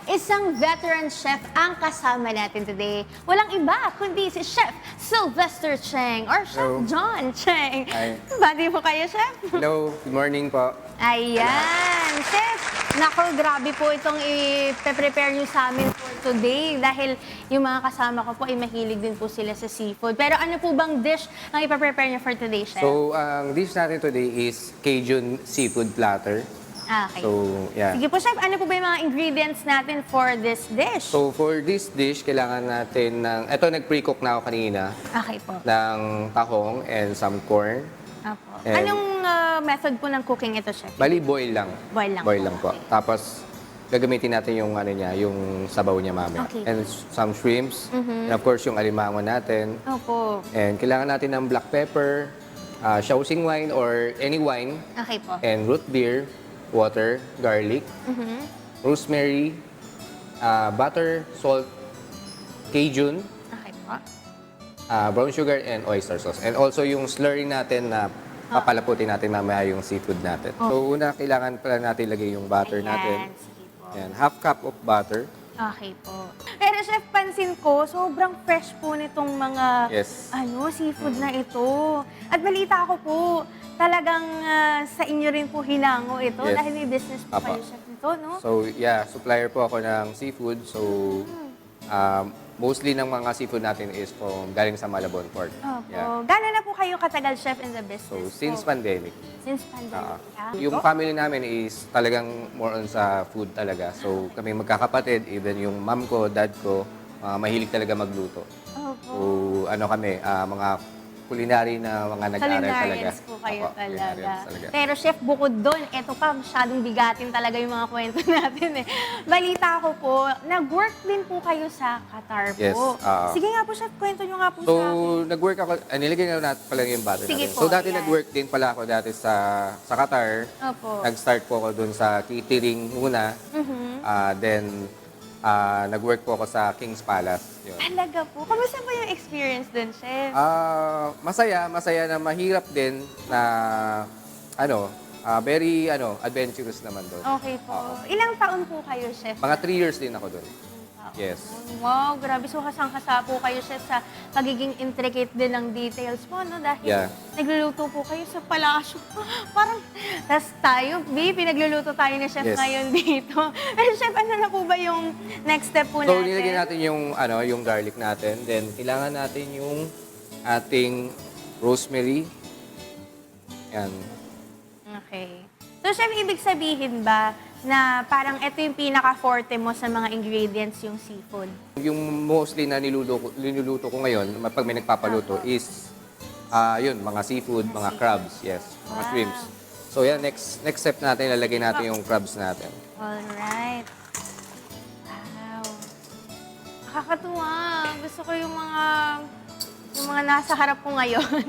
Isang veteran chef ang kasama natin today. Walang iba kundi si Chef Sylvester Cheng or Chef Hello. John Cheng. Hi. Bati po kayo, Chef. Hello, good morning po. Ayan, Chef. Nako, grabe po itong i-prepare nyo sa amin for today dahil yung mga kasama ko po ay mahilig din po sila sa seafood. Pero ano po bang dish ang i-prepare nyo for today, Chef? So, ang dish natin today is Cajun seafood platter. Okay. So, yeah. Sige po, Chef, ano po ba yung mga ingredients natin for this dish? So, for this dish, kailangan natin ng... Ito, nag-pre-cook na ako kanina Okay po. ng tahong and some corn. Opo. And- Anong method po ng cooking ito, Chef? Bali, boil lang. Boil lang Boil po, lang po. okay. Tapos, gagamitin natin yung ano niya, yung sabaw niya mamaya. Okay. And some shrimps. And of course, yung alimango natin. Opo. And kailangan natin ng black pepper, Shaoxing wine or any wine, Okay po. and root beer, water, garlic, rosemary, butter, salt, Cajun, Okay po. brown sugar, and oyster sauce. And also yung slurry natin na papalaputin natin mamaya yung seafood natin. So una, kailangan pala natin lagay yung butter natin. Sige po. Yan, half cup of butter. Okay po. Pero Chef, pansin ko, sobrang fresh po nitong mga Yes. seafood na ito. At balita ko po, talagang sa inyo rin po hinango ito Yes. dahil may business po Apa. kayo, Chef, nito, no? So yeah, supplier po ako ng seafood. So mostly ng mga seafood natin is from galing sa Malabon Port. Opo. Yeah. Gano'n na po kayo katagal, Chef, in the So business since po? pandemic. Since pandemic. Yung family namin is talagang more on sa food talaga. So kami magkakapatid, even yung mom ko, dad ko, mahilig talaga magluto. Opo. So ano kami, mga culinary na mga nag-aral talaga. Culinarians po kayo Opo, talaga. culinarians talaga. Pero Chef, bukod doon, eto pa, masyadong bigatin talaga yung mga kwento natin eh. Balita ko po, nag-work din po kayo sa Qatar po. Yes, Sige nga po, Chef, kwento nyo nga po So, sa akin. nag-work ako, nilagay na natin pala yung butter Sige natin. po, So, dati ayan. nag-work din pala ako dati sa Qatar. Opo. Nag-start po ako dun sa catering muna. Then, nag-work po ako sa King's Palace. Yun. Talaga po. Kamusta po yung experience doon, Chef? Masaya na mahirap din na very adventurous naman doon. Okay po. Ilang taon po kayo, Chef? Mga 3 years din ako doon. Yes. Wow, grabe. So, kasang-kasa po kayo, Chef, sa pagiging intricate din ng details po, no? Dahil Yeah. nagluluto po kayo sa palasyo. Parang, tas tayo, pinagluluto tayo ni Chef Yes. ngayon dito. Pero, Chef, ano na po ba yung next step po So, natin? nilagyan natin yung garlic natin. Then, kailangan natin yung ating rosemary. Yan. Okay. So, Chef, ibig sabihin ba na parang ito yung pinaka-forte mo sa mga ingredients, yung seafood? Yung mostly na niluluto ko ngayon, pag may nagpapaluto, is mga seafood, mga crabs, yes, mga shrimps. So yan, next step natin, ilalagay natin yung crabs natin. Alright. Wow. Nakakatuwa. Gusto ko yung mga nasa harap ko ngayon.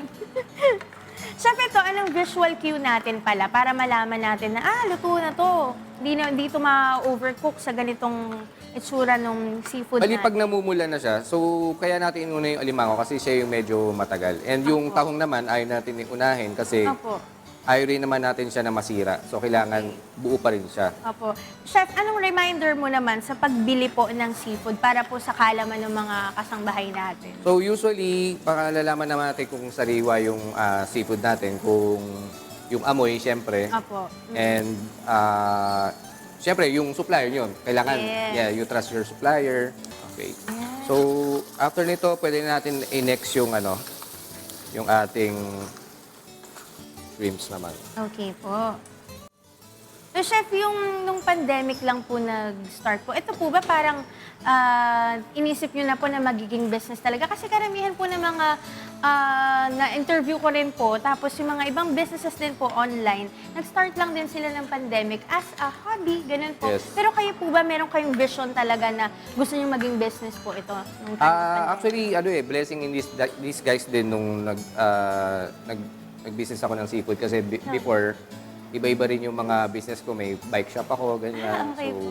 Chef, ito, anong visual cue natin pala para malaman natin na, luto na to. Hindi to ma-overcook sa ganitong itsura ng seafood Bali, pag natin. namumula na siya, so kaya natin inuna yung alimango kasi siya yung medyo matagal. And yung tahong naman, ayaw natin unahin kasi Opo. ayaw rin naman natin siya na masira. So kailangan buo pa rin siya. Opo. Chef, anong reminder mo naman sa pagbili po ng seafood para po sa kalaman ng mga kasangbahay natin? So usually, pakalalaman naman natin kung sariwa yung seafood natin, kung yung amoy, syempre. Opo. And, syempre, yung supplier yun. Kailangan, Yes. you trust your supplier. Okay. So, after nito, pwede natin i-next yung yung ating shrimps naman. Okay po. So, Chef, yung nung pandemic lang po nag-start po, ito po ba parang inisip nyo na po na magiging business talaga? Kasi karamihan po ng mga na-interview ko rin po, tapos yung mga ibang businesses din po online, nag-start lang din sila ng pandemic as a hobby, ganun po. Yes. Pero kayo po ba, meron kayong vision talaga na gusto nyo maging business po ito? Nung time ng pandemic? Actually, blessing in these guys din nung nag-business ako ng seafood kasi before, iba-iba rin yung mga business ko. May bike shop ako, ganyan. Okay po.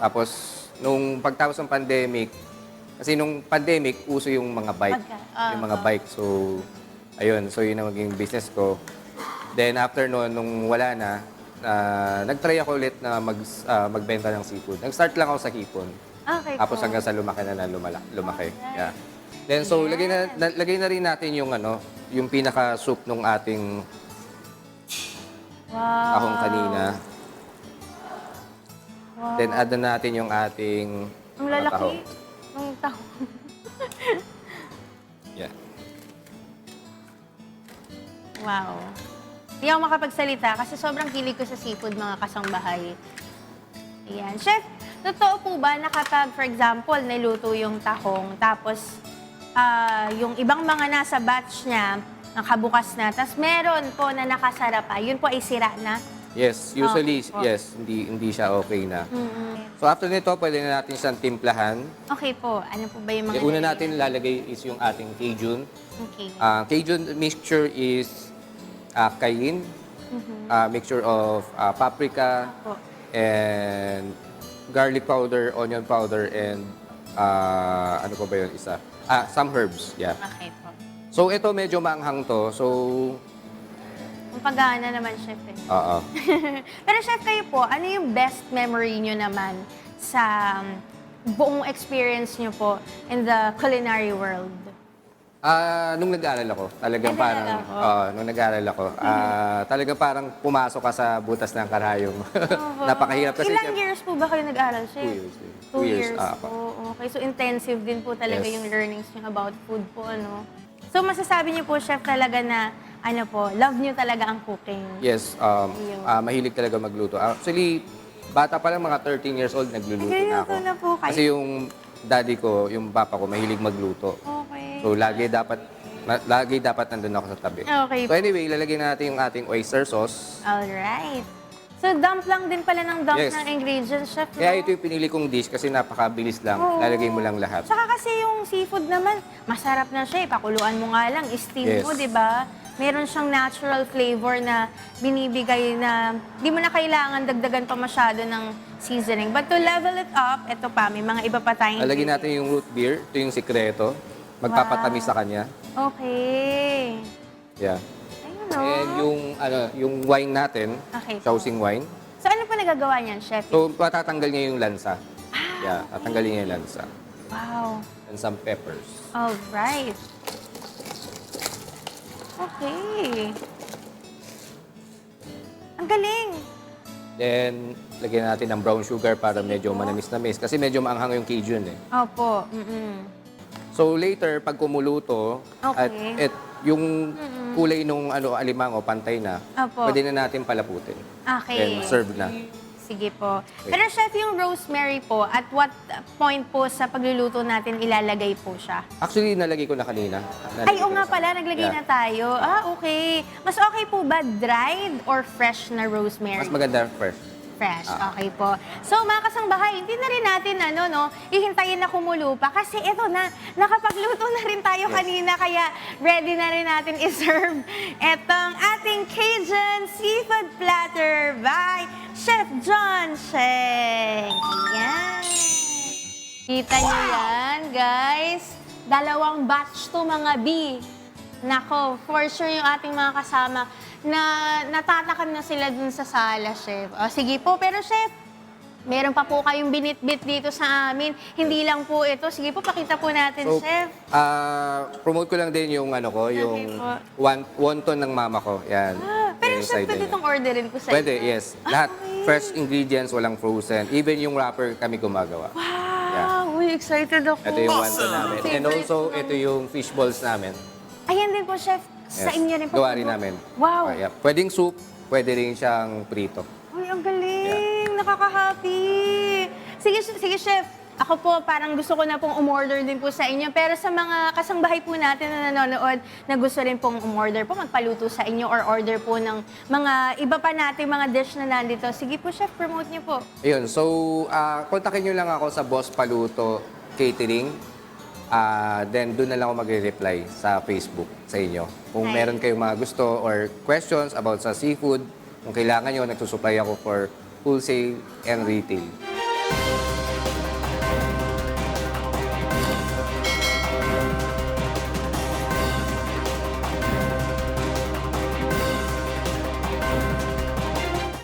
Tapos, nung pagtapos ng pandemic, kasi nung pandemic, uso yung mga bike. Yung mga bike. So, ayun. So, yun ang maging business ko. Then, after noon, nung wala na, nag-try ako ulit na magbenta ng seafood. Nag-start lang ako sa hipon. Okay Tapos po. hanggang sa lumaki na lumaki. Yeah. Then so lagay na rin natin yung yung pinaka soup nung ating Wow. tahong kanina. Wow. Then add na natin yung ating Ang mga lalaki tahong. ng tahong. Yeah. Wow. Hindi ako makapagsalita kasi sobrang kilig ko sa seafood, mga kasangbahay. Ayan. Chef, totoo po ba na kapag, for example, niluto yung tahong, tapos yung ibang mga nasa batch niya, nakabukas na, tapos meron po na nakasara pa, yun po ay sira na? Yes, usually Okay po. yes, hindi siya okay na. Mm-mm. So after nito, pwede na natin siyang timplahan. Okay po. Ano po ba yung mga... Yung una nilagay? natin lalagay is yung ating Cajun. Okay. Cajun mixture is cayenne, mixture of paprika, Po. and garlic powder, onion powder, and ano pa ba yun isa? Some herbs, yeah. Okay po. So ito medyo maanghang to. So, Ang pagana naman, chef eh. oo. Pero chef, kayo po, ano yung best memory nyo naman sa buong experience nyo po in the culinary world? Nung nag-aaral ako, talagang Ay, parang, nag-aaral ako. nung nag-aaral ako, talagang parang pumasok ka sa butas ng karayom. Opo. Napakahirap kasi. Ilang years po ba kayo nag-aaral, chef? 2 years. 2 years. pa. Oh, okay. So, intensive din po talaga Yes. yung learnings nyo about food po, ano? So, masasabi niyo po, chef, talaga na, ano po, love niyo talaga ang cooking. Yes, Ayun. mahilig talaga magluto. Actually, bata pa lang, mga 13 years old, nagluluto na ako. Nagluluto na po kayo. Kasi yung daddy ko, yung papa ko, mahilig magluto. Okay. So, lagi dapat nandun ako sa tabi. Okay. So, anyway, lalagyan natin yung ating oyster sauce. Alright. So, dump lang din pala ng dump Yes. ng ingredients, chef, no? Kaya ito yung pinili kong dish kasi napakabilis lang. Oo. Lalagay mo lang lahat. Saka kasi yung seafood naman, masarap na siya. Pakuluan mo nga lang, steam Yes. mo, di ba? Meron siyang natural flavor na binibigay na di mo na kailangan dagdagan pa masyado ng seasoning. But to level it up, ito pa, may mga iba pa tayong Lalagyan natin yung root beer. Ito yung sikreto. Magpapatamis sa kanya. Okay. Yeah. Ayun, no? And yung wine natin, Okay po. Shaoxing wine. So, ano po nagagawa niyan, chef? So, patatanggal niya yung lansa. Yeah, tatanggalin niya yung lansa. Wow. And some peppers. Alright. Okay. Ang galing. Then, lagyan natin ng brown sugar para medyo manamis-namis. Kasi medyo maanghang yung Cajun eh. Opo. Mm-mm. So, later, pag kumuluto, Okay. at yung kulay nung alimango, pantay na, Opo. pwede na natin palaputin. Okay. Then, serve na. Sige po. Pero chef, yung rosemary po, at what point po sa pagluluto natin ilalagay po siya? Actually, nalagay ko na kanina. Ay, oo nga pala, naglagay Yeah. na tayo. Okay. Mas okay po ba dried or fresh na rosemary? Mas maganda fresh. Fresh. Okay po. So, mga kasangbahay, hindi na rin natin, ihintayin na kumulo pa. Kasi ito na, nakapagluto na rin tayo kanina, kaya ready na rin natin iserve itong ating Cajun seafood platter by Chef John Sheng. Ayan. Kita niyo yan, guys. 2 batch to, mga B. Nako, for sure yung ating mga kasama na natatakam na sila dun sa sala, chef. O, sige po, pero chef, meron pa po kayong binitbit dito sa amin. Hindi lang po ito. Sige po, pakita po natin, So, chef. promote ko lang din yung yung po. wonton ng mama ko. Yan. Pero Yung chef, side pwede na itong orderin ko sa Pwede, inyo. yes. Lahat. Okay. Fresh ingredients, walang frozen. Even yung wrapper kami gumagawa. Wow, uy, excited ako. Ito yung wonton namin. And Favorite also, ko. ito yung fish balls namin. Ayan din po, chef. Sa Yes. inyo rin po. Gawa rin namin. Wow. Yeah. Pwedeng soup, pwede rin siyang prito. Uy, ang galing. Nakaka-happy. Sige, chef. Ako po, parang gusto ko na pong umorder din po sa inyo. Pero sa mga kasangbahay po natin na nanonood, na gusto rin pong umorder po, magpaluto sa inyo or order po ng mga iba pa nating mga dish na nandito. Sige po, chef, promote niyo po. Ayun, so, kontakin nyo lang ako sa Boss Paluto Catering. Then, doon na lang ako magre-reply sa Facebook sa inyo. Kung Nice. meron kayong mga gusto or questions about sa seafood, kung kailangan nyo, nagsusupply ako for wholesale and retail.